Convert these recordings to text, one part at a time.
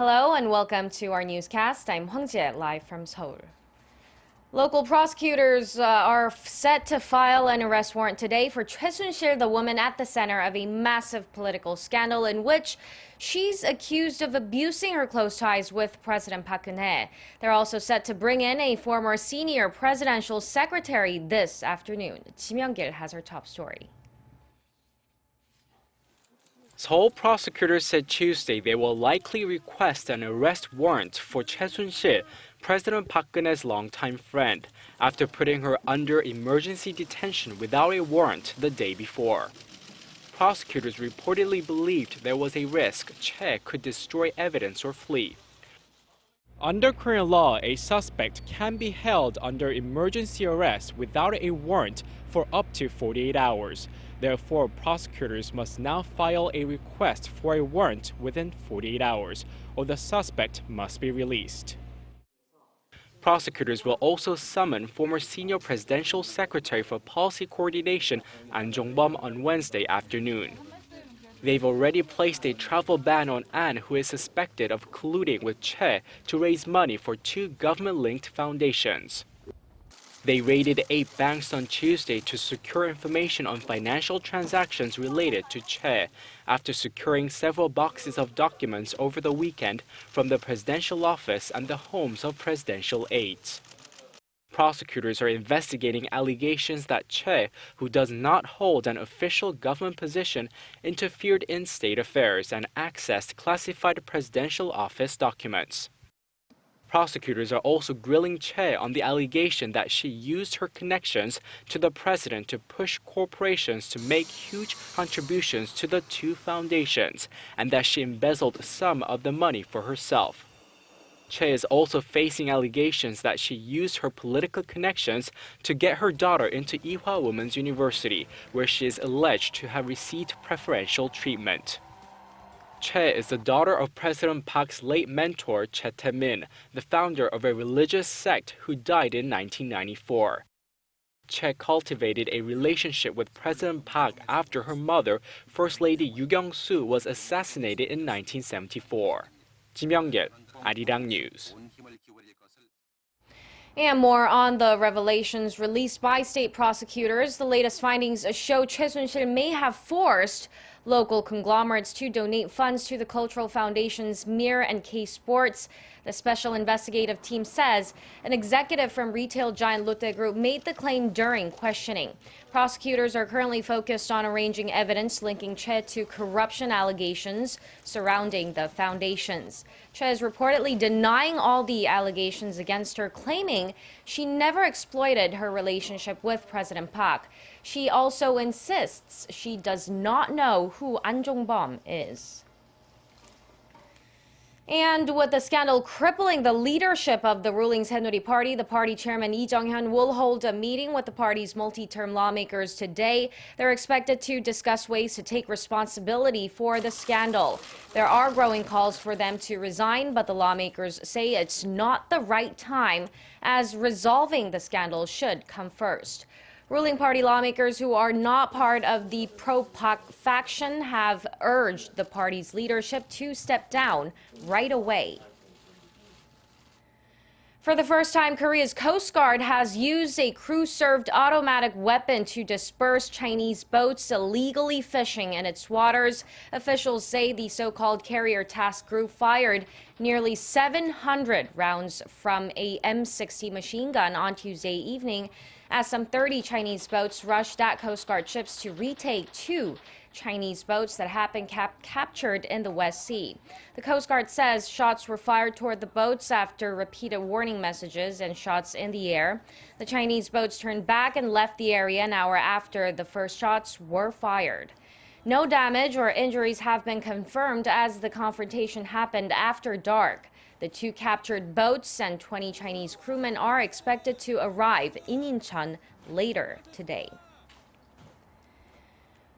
Hello and welcome to our newscast. I'm Hwang Jie, live from Seoul. Local prosecutors are set to file an arrest warrant today for Choi Soon-sil, the woman at the center of a massive political scandal in which she's accused of abusing her close ties with President Park Geun-hye. They're also set to bring in a former senior presidential secretary this afternoon. Ji Myung-gil has our top story. Seoul prosecutors said Tuesday they will likely request an arrest warrant for Choi Soon-sil, President Park Geun-hye's longtime friend, after putting her under emergency detention without a warrant the day before. Prosecutors reportedly believed there was a risk Choi could destroy evidence or flee. Under Korean law, a suspect can be held under emergency arrest without a warrant for up to 48 hours. Therefore, prosecutors must now file a request for a warrant within 48 hours, or the suspect must be released. Prosecutors will also summon former senior presidential secretary for policy coordination An Jong-bum on Wednesday afternoon. They've already placed a travel ban on An, who is suspected of colluding with Choi to raise money for two government-linked foundations. They raided 8 banks on Tuesday to secure information on financial transactions related to Choi, after securing several boxes of documents over the weekend from the presidential office and the homes of presidential aides. Prosecutors are investigating allegations that Choi, who does not hold an official government position, interfered in state affairs and accessed classified presidential office documents. Prosecutors are also grilling Choi on the allegation that she used her connections to the president to push corporations to make huge contributions to the two foundations, and that she embezzled some of the money for herself. Choi is also facing allegations that she used her political connections to get her daughter into Ewha Women's University, where she is alleged to have received preferential treatment. Choi is the daughter of President Park's late mentor, Chae Tae-min, the founder of a religious sect who died in 1994. Choi cultivated a relationship with President Park after her mother, First Lady Yoo Kyung-soo, was assassinated in 1974. Ji Myung-gil, ARIRANG News. And more on the revelations released by state prosecutors. The latest findings show Choi Soon-sil may have forced local conglomerates to donate funds to the cultural foundations Mir and K Sports. The special investigative team says an executive from retail giant Lotte Group made the claim during questioning. Prosecutors are currently focused on arranging evidence linking Choi to corruption allegations surrounding the foundations. Choi is reportedly denying all the allegations against her, claiming she never exploited her relationship with President Park. She also insists she does not know who An Jong-bum is. And with the scandal crippling the leadership of the ruling Saenuri Party, the party chairman Lee Jung-hyun will hold a meeting with the party's multi-term lawmakers today. They're expected to discuss ways to take responsibility for the scandal. There are growing calls for them to resign, but the lawmakers say it's not the right time, as resolving the scandal should come first. Ruling party lawmakers who are not part of the pro-Park faction have urged the party's leadership to step down right away. For the first time, Korea's Coast Guard has used a crew-served automatic weapon to disperse Chinese boats illegally fishing in its waters. Officials say the so-called carrier task group fired nearly 700 rounds from a M60 machine gun on Tuesday evening, as some 30 Chinese boats rushed at Coast Guard ships to retake 2 Chinese boats that had been captured in the West Sea. The Coast Guard says shots were fired toward the boats after repeated warning messages and shots in the air. The Chinese boats turned back and left the area an hour after the first shots were fired. No damage or injuries have been confirmed, as the confrontation happened after dark. The 2 captured boats and 20 Chinese crewmen are expected to arrive in Incheon later today.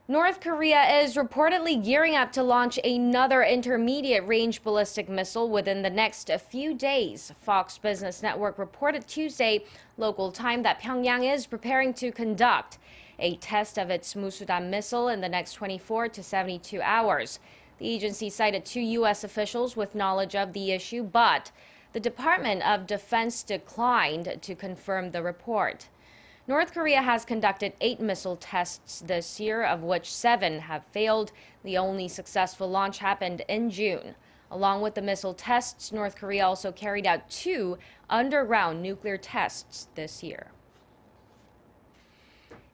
North Korea is reportedly gearing up to launch another intermediate-range ballistic missile within the next few days. Fox Business Network reported Tuesday local time that Pyongyang is preparing to conduct a test of its Musudan missile in the next 24 to 72 hours. The agency cited 2 U.S. officials with knowledge of the issue, but the Department of Defense declined to confirm the report. North Korea has conducted 8 missile tests this year, of which 7 have failed. The only successful launch happened in June. Along with the missile tests, North Korea also carried out 2 underground nuclear tests this year.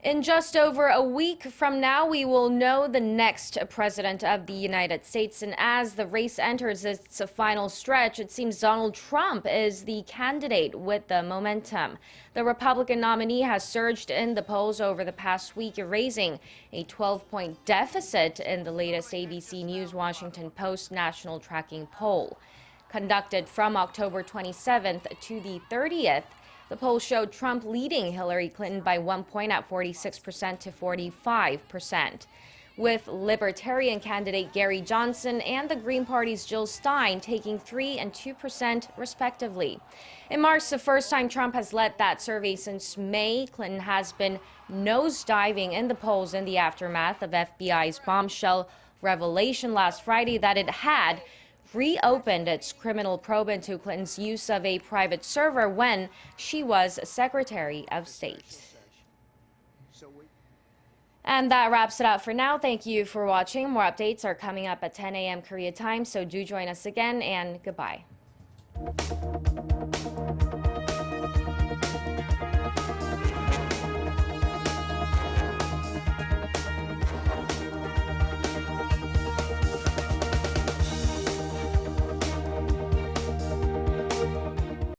In just over a week from now, we will know the next president of the United States. And as the race enters its final stretch, it seems Donald Trump is the candidate with the momentum. The Republican nominee has surged in the polls over the past week, erasing a 12-point deficit in the latest ABC News Washington Post national tracking poll. Conducted from October 27th to the 30th, the poll showed Trump leading Hillary Clinton by 1 point at 46% to 45%, with Libertarian candidate Gary Johnson and the Green Party's Jill Stein taking 3% and 2% respectively. It marks the first time Trump has led that survey since May. Clinton has been nosediving in the polls in the aftermath of FBI's bombshell revelation last Friday that it had reopened its criminal probe into Clinton's use of a private server when she was Secretary of State. And that wraps it up for now. Thank you for watching. More updates are coming up at 10 a.m. Korea time, so do join us again, and goodbye.